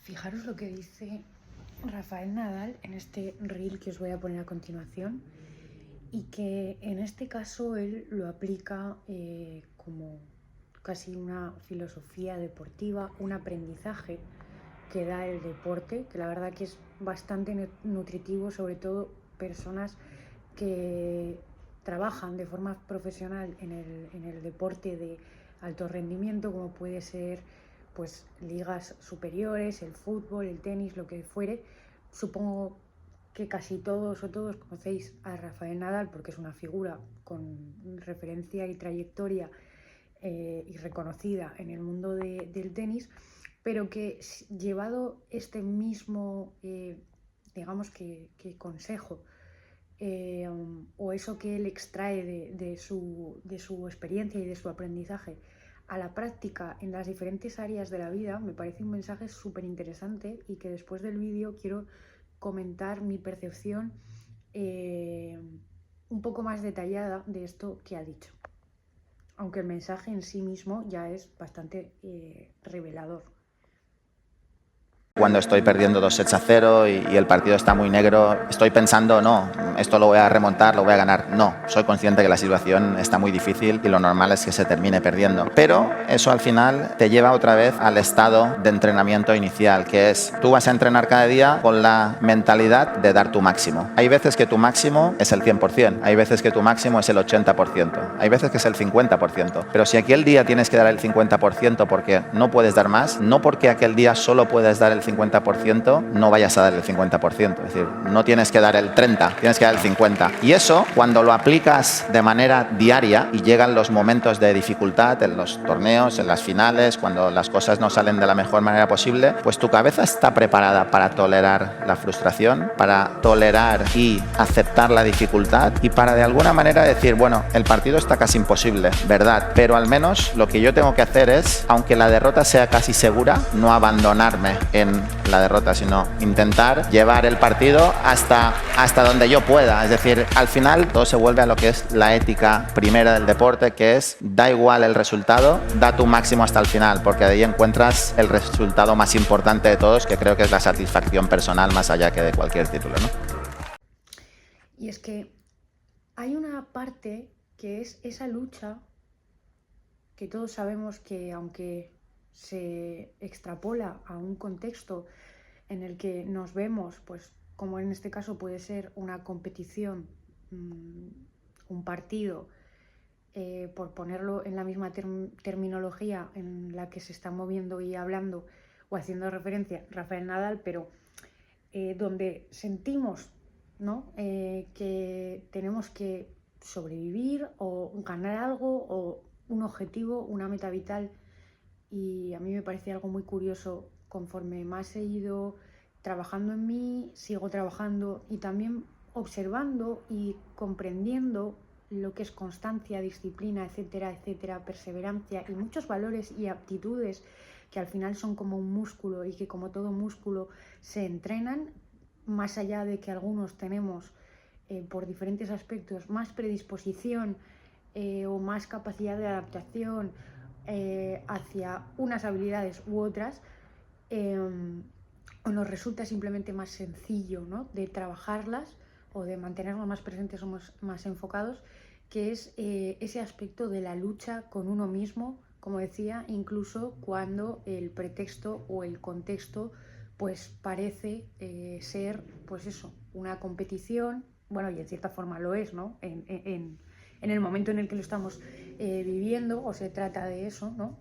Fijaros lo que dice Rafael Nadal en este reel que os voy a poner a continuación, y que en este caso él lo aplica como casi una filosofía deportiva, un aprendizaje que da el deporte, que la verdad que es bastante nutritivo, sobre todo personas que trabajan de forma profesional en el deporte de alto rendimiento, como puede ser pues ligas superiores, el fútbol, el tenis, lo que fuere. Supongo que casi todos conocéis a Rafael Nadal porque es una figura con referencia y trayectoria y reconocida en el mundo del tenis, pero que llevado este mismo, digamos que consejo, o eso que él extrae de su experiencia y de su aprendizaje a la práctica en las diferentes áreas de la vida, me parece un mensaje súper interesante, y que después del vídeo quiero comentar mi percepción un poco más detallada de esto que ha dicho, aunque el mensaje en sí mismo ya es bastante revelador. Cuando estoy perdiendo 2-0 y el partido está muy negro, estoy pensando, no, esto lo voy a remontar, lo voy a ganar. No, soy consciente que la situación está muy difícil y lo normal es que se termine perdiendo. Pero eso al final te lleva otra vez al estado de entrenamiento inicial, que es, tú vas a entrenar cada día con la mentalidad de dar tu máximo. Hay veces que tu máximo es el 100%, hay veces que tu máximo es el 80%, hay veces que es el 50%. Pero si aquel día tienes que dar el 50% porque no puedes dar más, no porque aquel día solo puedes dar el 50%, no vayas a dar el 50%. Es decir, no tienes que dar el 30%, tienes que dar el 50%. Y eso, cuando lo aplicas de manera diaria y llegan los momentos de dificultad en los torneos, en las finales, cuando las cosas no salen de la mejor manera posible, pues tu cabeza está preparada para tolerar la frustración, para tolerar y aceptar la dificultad y para de alguna manera decir, bueno, el partido está casi imposible, ¿verdad? Pero al menos lo que yo tengo que hacer es, aunque la derrota sea casi segura, no abandonarme en la derrota, sino intentar llevar el partido hasta donde yo pueda. Es decir, al final todo se vuelve a lo que es la ética primera del deporte, que es, da igual el resultado, da tu máximo hasta el final, porque de ahí encuentras el resultado más importante de todos, que creo que es la satisfacción personal más allá que de cualquier título, ¿no? Y es que hay una parte que es esa lucha que todos sabemos que, aunque se extrapola a un contexto en el que nos vemos, pues como en este caso puede ser una competición, un partido, por ponerlo en la misma terminología en la que se está moviendo y hablando o haciendo referencia Rafael Nadal, pero donde sentimos, ¿no?, que tenemos que sobrevivir o ganar algo o un objetivo, una meta vital. Y a mí me parece algo muy curioso. Conforme más he ido trabajando en mí, sigo trabajando y también observando y comprendiendo lo que es constancia, disciplina, etcétera, etcétera, perseverancia y muchos valores y aptitudes que al final son como un músculo y que, como todo músculo, se entrenan, más allá de que algunos tenemos por diferentes aspectos más predisposición o más capacidad de adaptación hacia unas habilidades u otras, o nos resulta simplemente más sencillo, ¿no?, de trabajarlas o de mantenernos más presentes o más enfocados, que es ese aspecto de la lucha con uno mismo, como decía, incluso cuando el pretexto o el contexto pues parece ser, pues eso, una competición. Bueno, y en cierta forma lo es, ¿no?, en el momento en el que lo estamos viviendo, o se trata de eso, ¿no?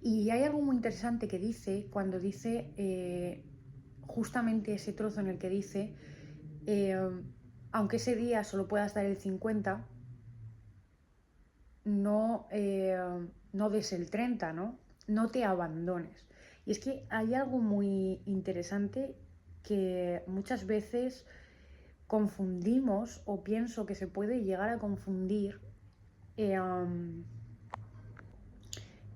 Y hay algo muy interesante que dice, cuando dice justamente ese trozo en el que dice, aunque ese día solo puedas dar el 50, no des el 30, ¿no? No te abandones. Y es que hay algo muy interesante que muchas veces confundimos, o pienso que se puede llegar a confundir,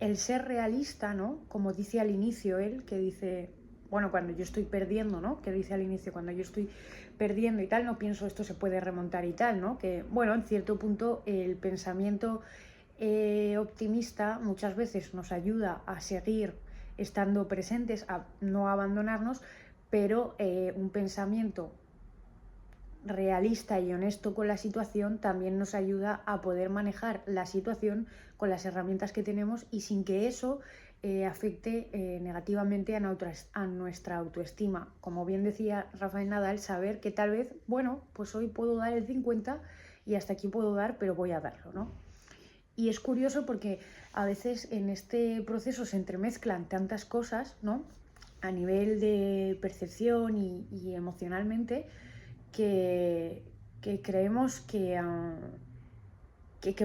el ser realista, ¿no? Como dice al inicio él, que dice, bueno, cuando yo estoy perdiendo, ¿no?, que dice al inicio, cuando yo estoy perdiendo y tal, no pienso esto se puede remontar y tal, ¿no? Que, bueno, en cierto punto el pensamiento optimista muchas veces nos ayuda a seguir estando presentes, a no abandonarnos, pero un pensamiento realista y honesto con la situación también nos ayuda a poder manejar la situación con las herramientas que tenemos y sin que eso afecte negativamente a nuestra autoestima. Como bien decía Rafael Nadal, saber que tal vez, bueno, pues hoy puedo dar el 50 y hasta aquí puedo dar, pero voy a darlo, ¿no? Y es curioso porque a veces en este proceso se entremezclan tantas cosas, ¿no? A nivel de percepción y emocionalmente, que creemos que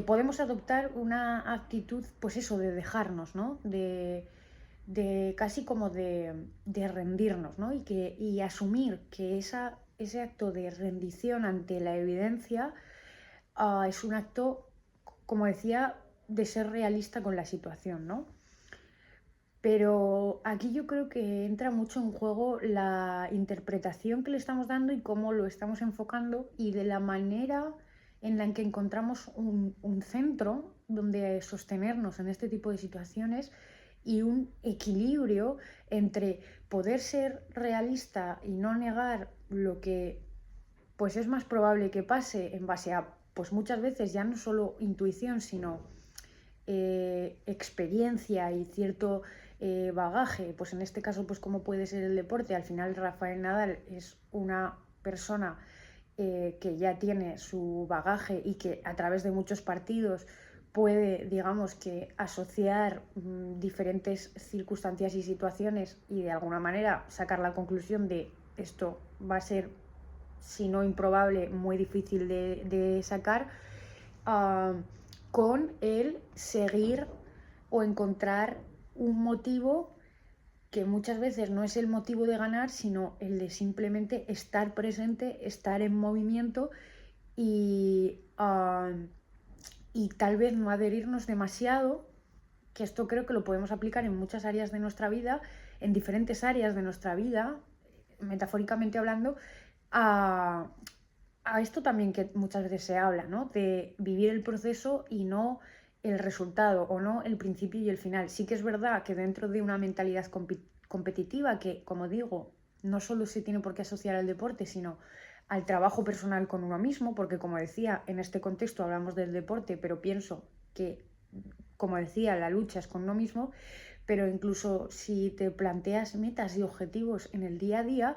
podemos adoptar una actitud, pues eso, de dejarnos, ¿no? De casi como de rendirnos, ¿no? Y asumir que ese acto de rendición ante la evidencia es un acto, como decía, de ser realista con la situación, ¿no? Pero aquí yo creo que entra mucho en juego la interpretación que le estamos dando y cómo lo estamos enfocando y de la manera en la que encontramos un centro donde sostenernos en este tipo de situaciones y un equilibrio entre poder ser realista y no negar lo que pues es más probable que pase en base a pues muchas veces ya no solo intuición sino experiencia y cierto bagaje, pues en este caso pues como puede ser el deporte. Al final Rafael Nadal es una persona que ya tiene su bagaje y que a través de muchos partidos puede, digamos, que asociar diferentes circunstancias y situaciones y de alguna manera sacar la conclusión de esto va a ser, si no improbable, muy difícil de sacar, uh, con el seguir o encontrar un motivo que muchas veces no es el motivo de ganar, sino el de simplemente estar presente, estar en movimiento y tal vez no adherirnos demasiado, que esto creo que lo podemos aplicar en muchas áreas de nuestra vida, en diferentes áreas de nuestra vida, metafóricamente hablando, a, a esto también que muchas veces se habla, ¿no? De vivir el proceso y no el resultado o no el principio y el final. Sí que es verdad que dentro de una mentalidad competitiva que, como digo, no solo se tiene por qué asociar al deporte, sino al trabajo personal con uno mismo, porque como decía, en este contexto hablamos del deporte, pero pienso que, como decía, la lucha es con uno mismo, pero incluso si te planteas metas y objetivos en el día a día,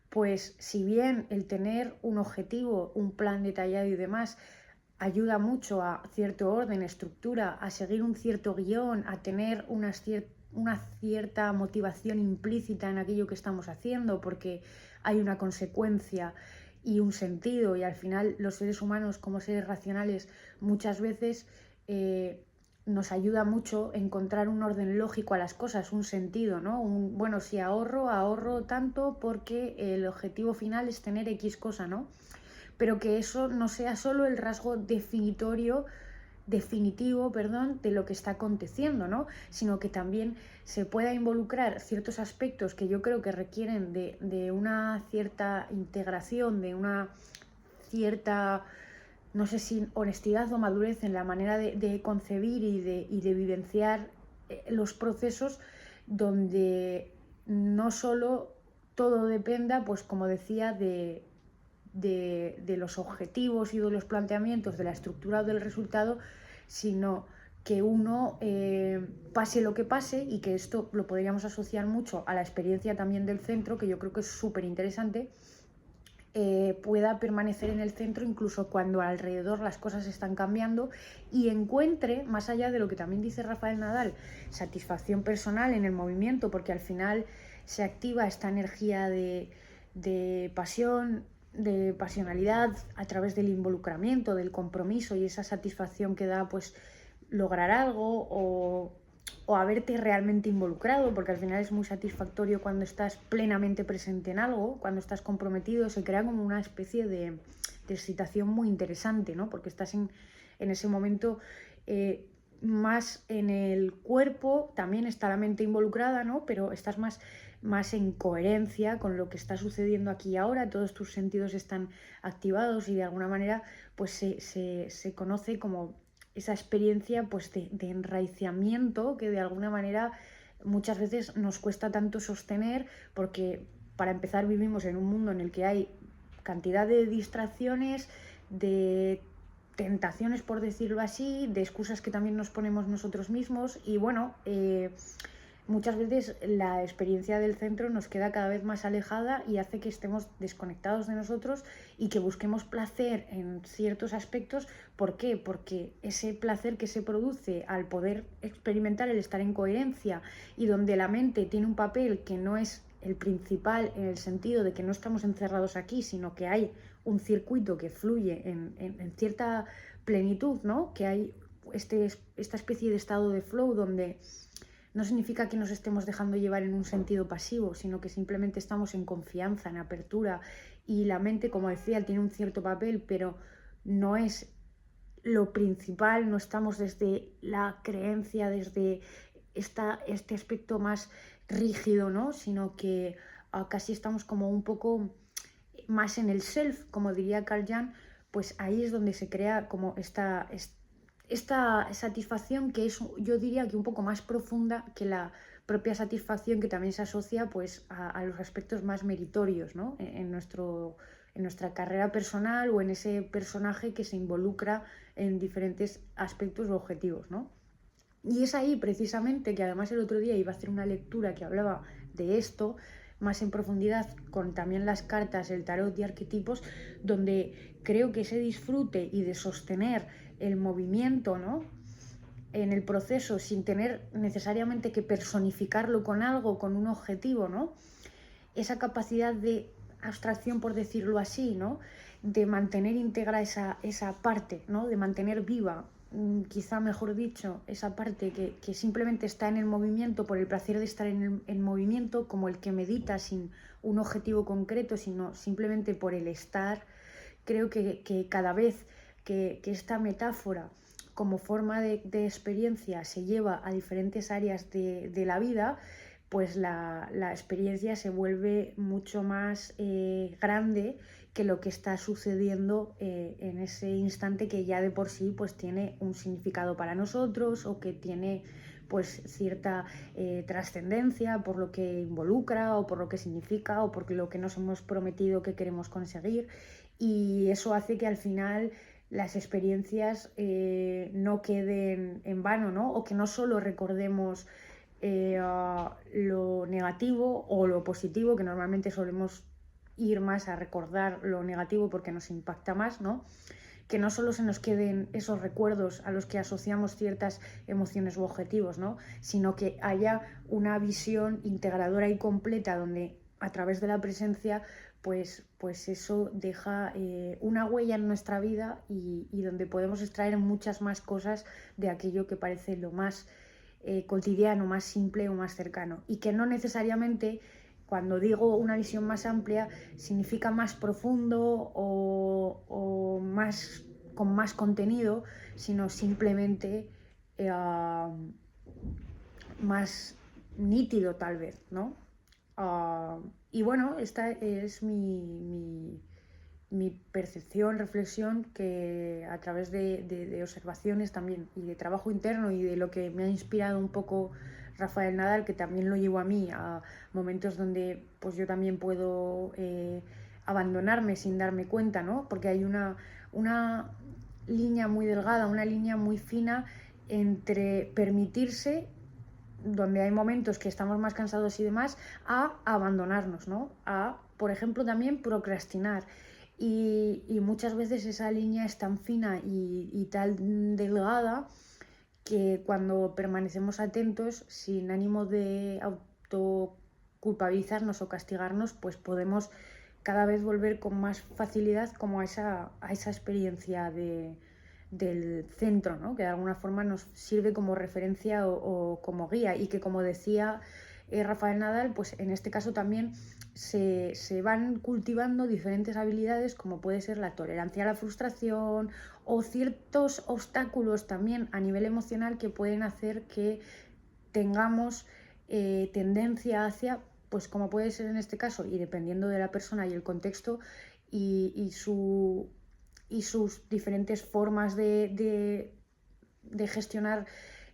pues si bien el tener un objetivo, un plan detallado y demás ayuda mucho a cierto orden, estructura, a seguir un cierto guión, a tener una cierta motivación implícita en aquello que estamos haciendo, porque hay una consecuencia y un sentido, y al final los seres humanos como seres racionales muchas veces nos ayuda mucho encontrar un orden lógico a las cosas, un sentido, ¿no? Bueno, si ahorro tanto porque el objetivo final es tener X cosa, ¿no? Pero que eso no sea solo el rasgo definitivo, de lo que está aconteciendo, ¿no? Sino que también se pueda involucrar ciertos aspectos que yo creo que requieren de una cierta integración, de una cierta, no sé si honestidad o madurez en la manera de concebir y de vivenciar los procesos, donde no solo todo dependa, pues como decía, de los objetivos y de los planteamientos, de la estructura o del resultado, sino que uno pase lo que pase, y que esto lo podríamos asociar mucho a la experiencia también del centro, que yo creo que es súper interesante, pueda permanecer en el centro incluso cuando alrededor las cosas están cambiando, y encuentre, más allá de lo que también dice Rafael Nadal, satisfacción personal en el movimiento, porque al final se activa esta energía de pasión, de pasionalidad a través del involucramiento, del compromiso y esa satisfacción que da pues lograr algo o haberte realmente involucrado, porque al final es muy satisfactorio cuando estás plenamente presente en algo, cuando estás comprometido, se crea como una especie de excitación muy interesante, ¿no? Porque estás en ese momento más en el cuerpo, también está la mente involucrada, ¿no? Pero estás más en coherencia con lo que está sucediendo aquí y ahora, todos tus sentidos están activados y de alguna manera pues se conoce como esa experiencia pues de enraizamiento que de alguna manera muchas veces nos cuesta tanto sostener porque, para empezar, vivimos en un mundo en el que hay cantidad de distracciones, de tentaciones, por decirlo así, de excusas que también nos ponemos nosotros mismos y bueno, muchas veces la experiencia del centro nos queda cada vez más alejada y hace que estemos desconectados de nosotros y que busquemos placer en ciertos aspectos. ¿Por qué? Porque ese placer que se produce al poder experimentar el estar en coherencia y donde la mente tiene un papel que no es el principal en el sentido de que no estamos encerrados aquí, sino que hay un circuito que fluye en cierta plenitud, ¿no? Que hay esta especie de estado de flow donde no significa que nos estemos dejando llevar en un sentido pasivo, sino que simplemente estamos en confianza, en apertura, y la mente, como decía, tiene un cierto papel, pero no es lo principal, no estamos desde la creencia, desde este aspecto más rígido, ¿no? Sino que casi estamos como un poco más en el self, como diría Carl Jung, pues ahí es donde se crea como esta satisfacción que es, yo diría que un poco más profunda que la propia satisfacción que también se asocia pues a los aspectos más meritorios, ¿no? en nuestra carrera personal o en ese personaje que se involucra en diferentes aspectos u objetivos, ¿no? Y es ahí precisamente que además el otro día iba a hacer una lectura que hablaba de esto más en profundidad con también las cartas, el tarot y arquetipos, donde creo que ese disfrute y de sostener el movimiento, ¿no? En el proceso sin tener necesariamente que personificarlo con algo, con un objetivo, ¿no? Esa capacidad de abstracción, por decirlo así, ¿no? De mantener íntegra esa parte, ¿no? De mantener viva, quizá mejor dicho, esa parte que simplemente está en el movimiento por el placer de estar en el movimiento, como el que medita sin un objetivo concreto, sino simplemente por el estar. Creo que cada vez que esta metáfora como forma de experiencia se lleva a diferentes áreas de la vida, pues la experiencia se vuelve mucho más grande que lo que está sucediendo en ese instante, que ya de por sí pues tiene un significado para nosotros o que tiene pues cierta trascendencia por lo que involucra o por lo que significa o por lo que nos hemos prometido que queremos conseguir, y eso hace que al final las experiencias no queden en vano, ¿no? O que no solo recordemos lo negativo o lo positivo, que normalmente solemos ir más a recordar lo negativo porque nos impacta más, ¿no? Que no solo se nos queden esos recuerdos a los que asociamos ciertas emociones u objetivos, ¿no? Sino que haya una visión integradora y completa donde a través de la presencia pues eso deja una huella en nuestra vida y donde podemos extraer muchas más cosas de aquello que parece lo más cotidiano, más simple o más cercano, y que no necesariamente, cuando digo una visión más amplia, significa más profundo o más, con más contenido, sino simplemente más nítido tal vez, ¿no? Y bueno, esta es mi percepción, reflexión, que a través de observaciones también y de trabajo interno y de lo que me ha inspirado un poco Rafael Nadal, que también lo llevo a mí a momentos donde pues yo también puedo abandonarme sin darme cuenta, ¿no? Porque hay una línea muy delgada, una línea muy fina entre permitirse, donde hay momentos que estamos más cansados y demás, a abandonarnos, ¿no? A, por ejemplo, también procrastinar. Y muchas veces esa línea es tan fina y tan delgada que cuando permanecemos atentos, sin ánimo de autoculpabilizarnos o castigarnos, pues podemos cada vez volver con más facilidad como a esa experiencia del centro, ¿no? Que de alguna forma nos sirve como referencia o como guía, y que, como decía Rafael Nadal, pues en este caso también se van cultivando diferentes habilidades, como puede ser la tolerancia a la frustración o ciertos obstáculos también a nivel emocional que pueden hacer que tengamos tendencia hacia, pues como puede ser en este caso, y dependiendo de la persona y el contexto y sus diferentes formas de gestionar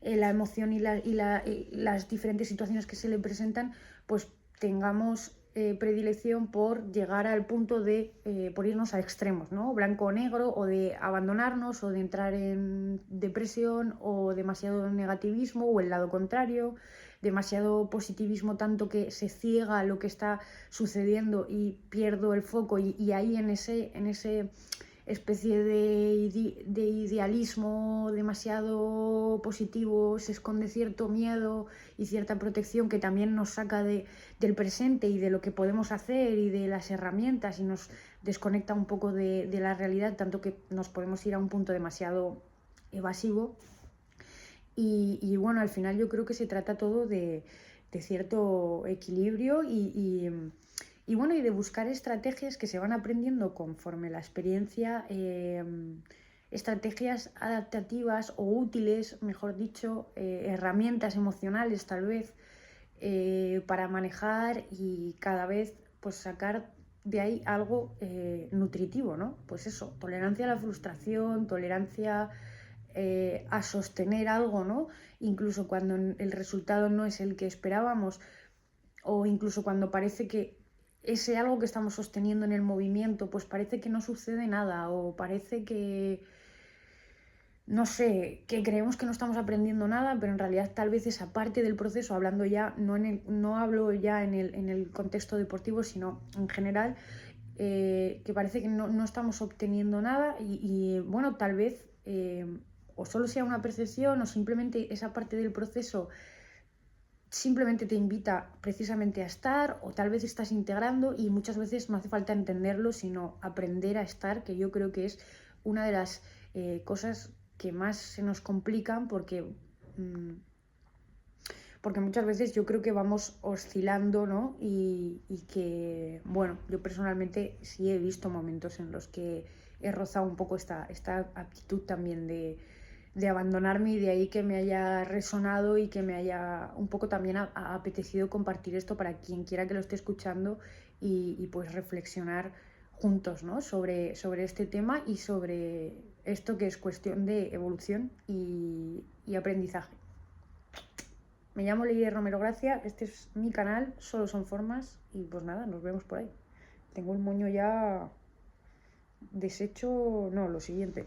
la emoción y las diferentes situaciones que se le presentan, pues tengamos predilección por llegar al punto de por irnos a extremos, ¿no? Blanco o negro, o de abandonarnos, o de entrar en depresión, o demasiado negativismo, o el lado contrario, demasiado positivismo tanto que se ciega lo que está sucediendo y pierdo el foco, y ahí en ese especie de idealismo demasiado positivo se esconde cierto miedo y cierta protección que también nos saca del presente y de lo que podemos hacer y de las herramientas, y nos desconecta un poco de la realidad, tanto que nos podemos ir a un punto demasiado evasivo. Y bueno, al final yo creo que se trata todo de cierto equilibrio y bueno, y de buscar estrategias que se van aprendiendo conforme la experiencia, estrategias adaptativas o útiles, mejor dicho, herramientas emocionales tal vez, para manejar y cada vez pues sacar de ahí algo nutritivo, ¿no? Pues eso, tolerancia a la frustración, tolerancia a sostener algo, ¿no? Incluso cuando el resultado no es el que esperábamos, o incluso cuando parece que ese algo que estamos sosteniendo en el movimiento, pues parece que no sucede nada, o parece que, no sé, que creemos que no estamos aprendiendo nada, pero en realidad tal vez esa parte del proceso, hablando ya, no hablo ya en el contexto deportivo, sino en general, que parece que no estamos obteniendo nada y bueno, tal vez o solo sea una percepción, o simplemente esa parte del proceso simplemente te invita precisamente a estar, o tal vez estás integrando y muchas veces no hace falta entenderlo, sino aprender a estar, que yo creo que es una de las cosas que más se nos complican, porque muchas veces yo creo que vamos oscilando, ¿no? Y que, bueno, yo personalmente sí he visto momentos en los que he rozado un poco esta actitud también de abandonarme, y de ahí que me haya resonado y que me haya un poco también apetecido compartir esto para quien quiera que lo esté escuchando y pues reflexionar juntos, ¿no? sobre este tema y sobre esto que es cuestión de evolución y aprendizaje. Me llamo Leire Romero Gracia, este es mi canal, Solo son formas, y pues nada, nos vemos por ahí. Tengo el moño ya deshecho, no, lo siguiente.